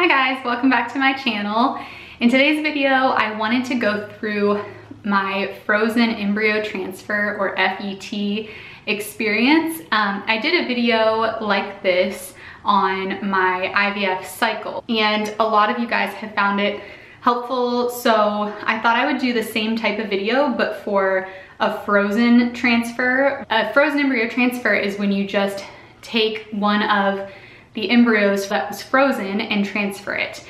Hi guys, welcome back to my channel. In today's video, I wanted to go through my frozen embryo transfer or FET experience. I did a video like this on my IVF cycle and a lot of you guys have found it helpful, so I thought I would do the same type of video but for a frozen transfer. A frozen embryo transfer is when you just take one of the embryos that was frozen and transfer it.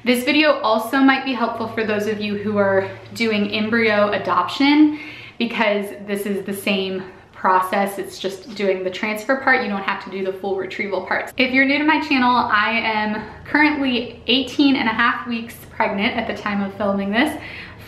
This video also might be helpful for those of you who are doing embryo adoption because this is the same process. It's just doing the transfer part. You don't have to do the full retrieval parts. If you're new to my channel, I am currently 18 and a half weeks pregnant at the time of filming this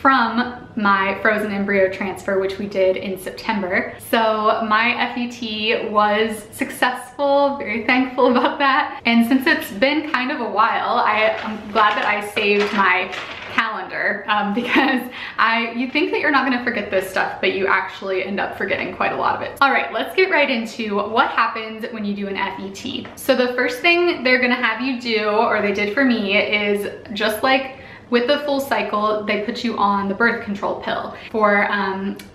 from my frozen embryo transfer, which we did in September. So my FET was successful, very thankful about that. And since it's been kind of a while, I'm glad that I saved my calendar because you think that you're not gonna forget this stuff, but you actually end up forgetting quite a lot of it. All right, let's get right into what happens when you do an FET. So the first thing they're gonna have you do, or they did for me, is just like with the full cycle, they put you on the birth control pill for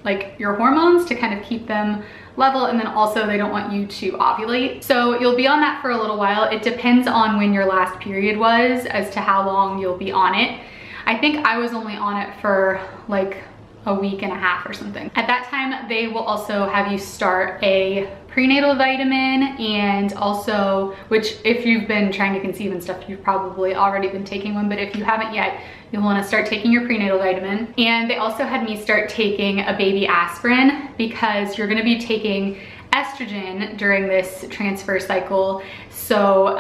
like your hormones to kind of keep them level, and then also they don't want you to ovulate. So you'll be on that for a little while. It depends on when your last period was as to how long you'll be on it. I think I was only on it for like a week and a half or something. At that time, they will also have you start a prenatal vitamin, and also, which if you've been trying to conceive and stuff, you've probably already been taking one, but if you haven't yet, you'll want to start taking your prenatal vitamin. And they also had me start taking a baby aspirin because you're going to be taking estrogen during this transfer cycle. So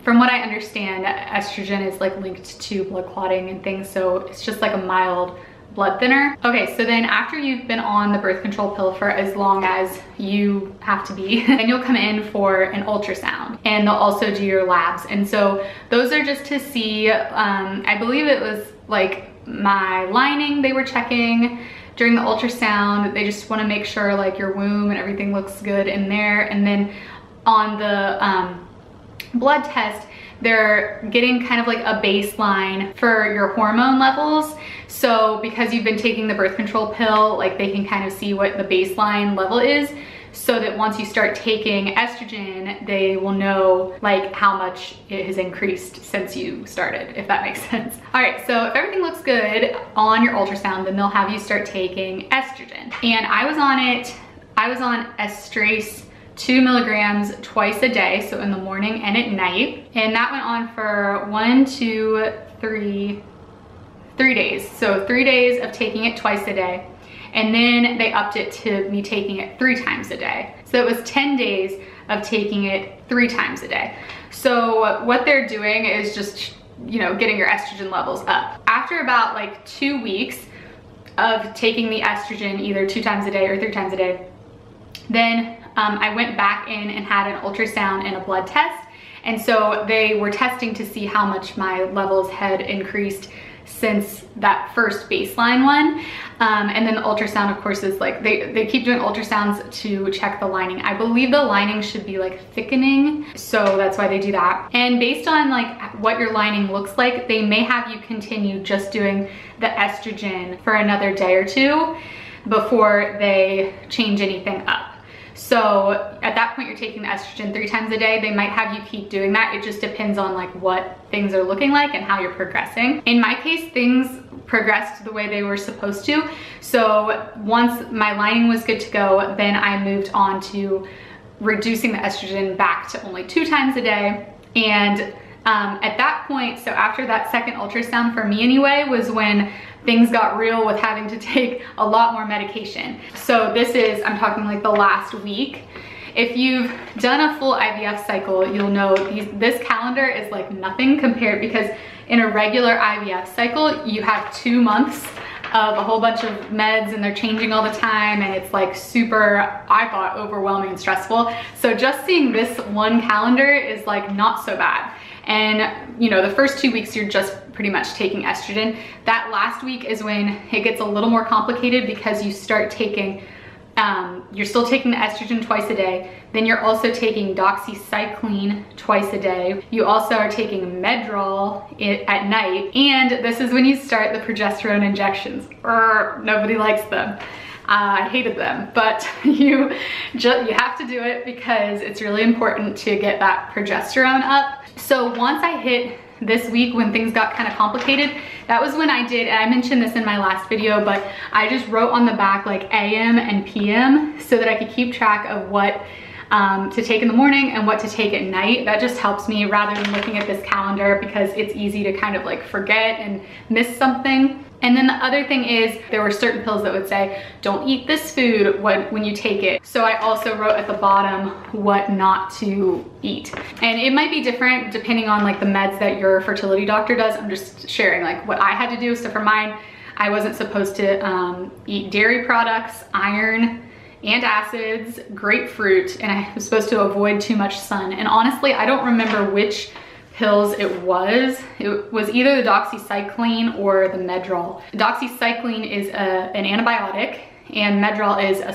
from what I understand, estrogen is like linked to blood clotting and things, so it's just like a mild blood thinner. Okay, so then after you've been on the birth control pill for as long as you have to be, then you'll come in for an ultrasound, and they'll also do your labs. And so those are just to see, I believe it was like my lining they were checking during the ultrasound. They just want to make sure like your womb and everything looks good in there. And then on the blood test, they're getting kind of like a baseline for your hormone levels. So because you've been taking the birth control pill, like they can kind of see what the baseline level is, so that once you start taking estrogen, they will know like how much it has increased since you started, if that makes sense. All right, so if everything looks good on your ultrasound, then they'll have you start taking estrogen. And I was on estrace 2 milligrams twice a day, so in the morning and at night. And that went on for 3 days. So 3 days of taking it twice a day. And then they upped it to me taking it 3 times a day. So it was 10 days of taking it 3 times a day. So what they're doing is just, you know, getting your estrogen levels up. After about like 2 weeks of taking the estrogen either 2 times a day or 3 times a day, then I went back in and had an ultrasound and a blood test. And so they were testing to see how much my levels had increased since that first baseline one. And then the ultrasound, of course, is like, they keep doing ultrasounds to check the lining. I believe the lining should be like thickening, so that's why they do that. And based on like what your lining looks like, they may have you continue just doing the estrogen for another day or 2 before they change anything up. So at that point, you're taking the estrogen 3 times a day. They might have you keep doing that. It just depends on like what things are looking like and how you're progressing. In my case, things progressed the way they were supposed to. So once my lining was good to go, then I moved on to reducing the estrogen back to only 2 times a day. And at that point, so after that second ultrasound for me anyway, was when things got real with having to take a lot more medication. So this is, I'm talking like the last week. If you've done a full IVF cycle, you'll know this calendar is like nothing compared, because in a regular IVF cycle, you have 2 months of a whole bunch of meds and they're changing all the time, and it's like super, I thought, overwhelming and stressful. So just seeing this one calendar is like not so bad. And you know, the first 2 weeks you're just pretty much taking estrogen. That last week is when it gets a little more complicated because you start taking you're still taking the estrogen twice a day. Then you're also taking doxycycline twice a day. You also are taking Medrol at night. And this is when you start the progesterone injections. Nobody likes them. I hated them, but you have to do it because it's really important to get that progesterone up. So once I hit this week when things got kind of complicated, that was when I did, and I mentioned this in my last video, but I just wrote on the back like AM and PM so that I could keep track of what to take in the morning and what to take at night. That just helps me rather than looking at this calendar, because it's easy to kind of like forget and miss something. And then the other thing is there were certain pills that would say, don't eat this food when you take it. So I also wrote at the bottom what not to eat. And it might be different depending on like the meds that your fertility doctor does. I'm just sharing like what I had to do. So for mine, I wasn't supposed to eat dairy products, iron, antacids, grapefruit, and I was supposed to avoid too much sun. And honestly, I don't remember which pills it was. It was either the doxycycline or the Medrol. Doxycycline is an antibiotic and Medrol is a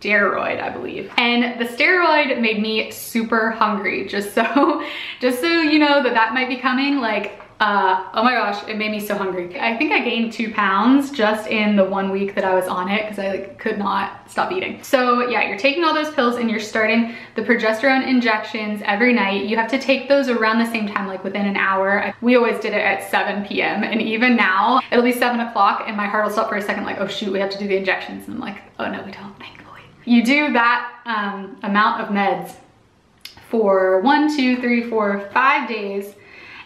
steroid, I believe. And the steroid made me super hungry, just so you know that might be coming. Like, oh my gosh, it made me so hungry. I think I gained 2 pounds just in the 1 week that I was on it because I like could not stop eating. So yeah, you're taking all those pills and you're starting the progesterone injections every night. You have to take those around the same time, like within an hour. We always did it at 7 p.m. and even now it'll be 7 o'clock and my heart will stop for a second like, oh shoot, we have to do the injections. And I'm like, oh no, we don't, thankfully. You do that amount of meds for 1, 2, 3, 4, 5 days.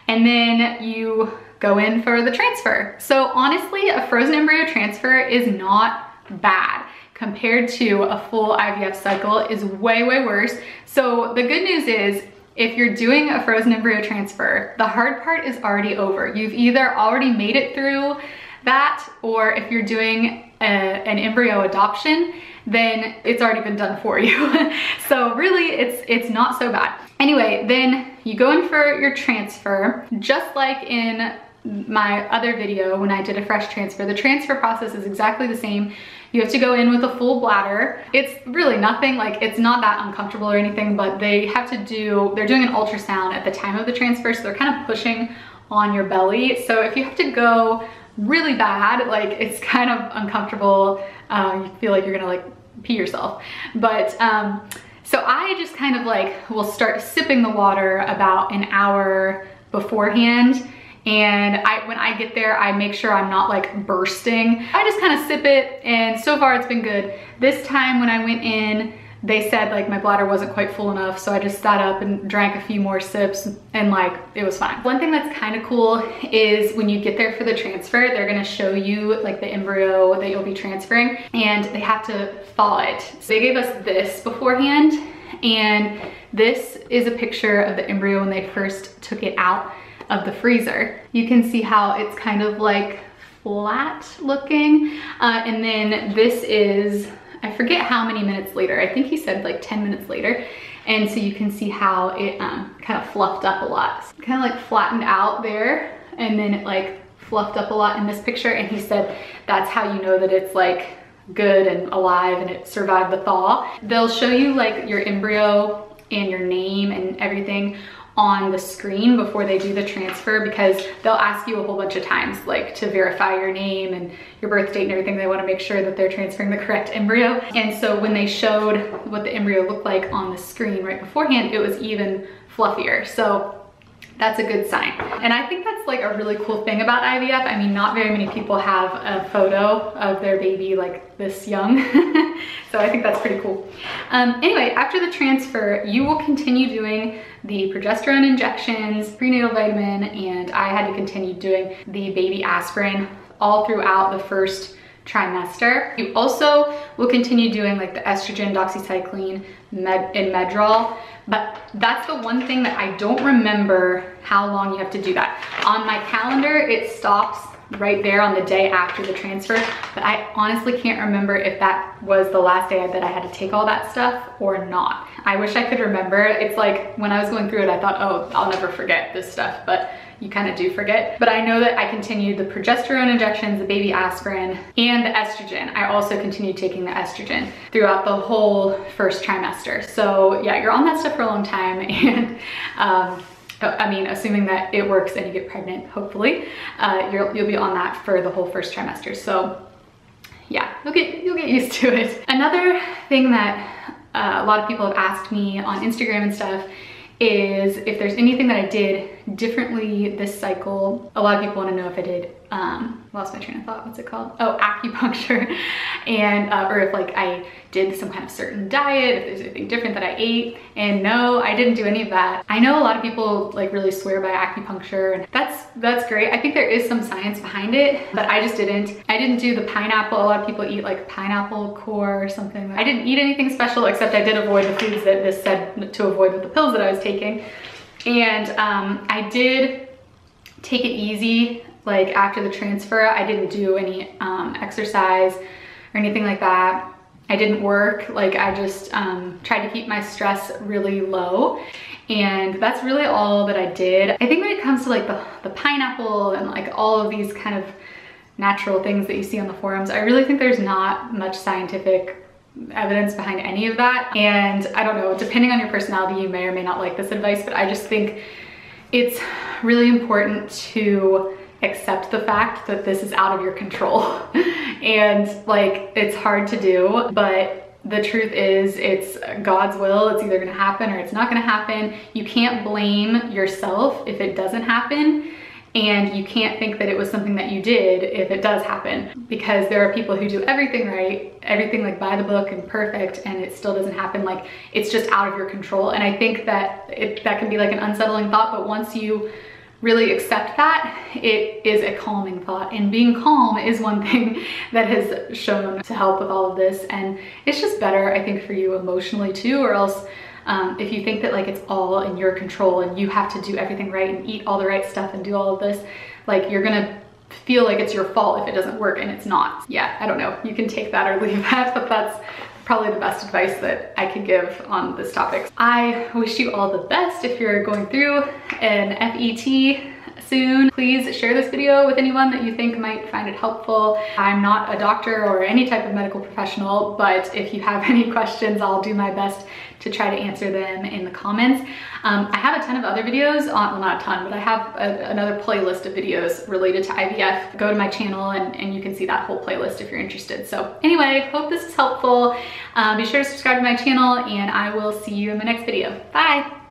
And then you go in for the transfer. So honestly, a frozen embryo transfer is not bad compared to a full IVF cycle. Is way, way worse. So the good news is if you're doing a frozen embryo transfer, the hard part is already over. You've either already made it through that, or if you're doing an embryo adoption, then it's already been done for you. So really it's not so bad. Anyway, then you go in for your transfer. Just like in my other video when I did a fresh transfer, the transfer process is exactly the same. You have to go in with a full bladder. It's really nothing, like it's not that uncomfortable or anything, but they're doing an ultrasound at the time of the transfer, so they're kind of pushing on your belly. So if you have to go really bad, like it's kind of uncomfortable, you feel like you're gonna like pee yourself. But so I just kind of like will start sipping the water about an hour beforehand. And when I get there, I make sure I'm not like bursting. I just kind of sip it, and so far it's been good. This time when I went in, they said like my bladder wasn't quite full enough, so I just sat up and drank a few more sips and like it was fine. One thing that's kind of cool is when you get there for the transfer, they're gonna show you like the embryo that you'll be transferring, and they have to thaw it. So they gave us this beforehand, and this is a picture of the embryo when they first took it out of the freezer. You can see how it's kind of like flat looking, and then this is, I forget how many minutes later. I think he said like 10 minutes later. And so you can see how it kind of fluffed up a lot. Kind of like flattened out there, and then it like fluffed up a lot in this picture. And he said that's how you know that it's like good and alive and it survived the thaw. They'll show you like your embryo and your name and everything on the screen before they do the transfer, because they'll ask you a whole bunch of times like to verify your name and your birth date and everything. They want to make sure that they're transferring the correct embryo. And so when they showed what the embryo looked like on the screen right beforehand, it was even fluffier. So that's a good sign. And I think that's like a really cool thing about IVF. I mean, not very many people have a photo of their baby like this young. So I think that's pretty cool. Anyway, after the transfer, you will continue doing the progesterone injections, prenatal vitamin, and I had to continue doing the baby aspirin all throughout the first trimester. You also will continue doing like the estrogen, doxycycline, and Medrol, but that's the one thing that I don't remember how long you have to do that. On my calendar, it stops right there on the day after the transfer, but I honestly can't remember if that was the last day that I had to take all that stuff or not. I wish I could remember. It's like when I was going through it, I thought, oh, I'll never forget this stuff, but you kind of do forget. But I know that I continued the progesterone injections, the baby aspirin, and the estrogen. I also continued taking the estrogen throughout the whole first trimester. So yeah, you're on that stuff for a long time. And I mean, assuming that it works and you get pregnant, hopefully, you'll be on that for the whole first trimester. So yeah, you'll get used to it. Another thing that a lot of people have asked me on Instagram and stuff is if there's anything that I did differently this cycle. A lot of people want to know if I did, lost my train of thought, what's it called? Oh, acupuncture. And, or if like I did some kind of certain diet, if there's anything different that I ate. And no, I didn't do any of that. I know a lot of people like really swear by acupuncture, and that's great. I think there is some science behind it, but I just didn't. I didn't do the pineapple. A lot of people eat like pineapple core or something. I didn't eat anything special, except I did avoid the foods that this said to avoid with the pills that I was taking. And I did take it easy. Like after the transfer, I didn't do any exercise or anything like that. I didn't work. Like I just tried to keep my stress really low. And that's really all that I did. I think when it comes to like the pineapple and like all of these kind of natural things that you see on the forums, I really think there's not much scientific evidence behind any of that. And I don't know, depending on your personality, you may or may not like this advice, but I just think it's really important to accept the fact that this is out of your control. And like, it's hard to do, but the truth is it's God's will. It's either gonna happen or it's not gonna happen. You can't blame yourself if it doesn't happen. And you can't think that it was something that you did if it does happen, because there are people who do everything right, everything like by the book and perfect, and it still doesn't happen. Like it's just out of your control. And I think that that can be like an unsettling thought, but once you really accept that, it is a calming thought. And being calm is one thing that has shown to help with all of this. And it's just better, I think, for you emotionally too, or else if you think that like it's all in your control and you have to do everything right and eat all the right stuff and do all of this, like you're gonna feel like it's your fault if it doesn't work, and it's not. Yeah, I don't know. You can take that or leave that, but that's probably the best advice that I could give on this topic. I wish you all the best if you're going through an FET soon. Please share this video with anyone that you think might find it helpful. I'm not a doctor or any type of medical professional, but if you have any questions, I'll do my best to try to answer them in the comments. I have a ton of other videos, well not a ton, but I have another playlist of videos related to IVF. Go to my channel and you can see that whole playlist if you're interested. So anyway, hope this is helpful. Be sure to subscribe to my channel and I will see you in the next video. Bye.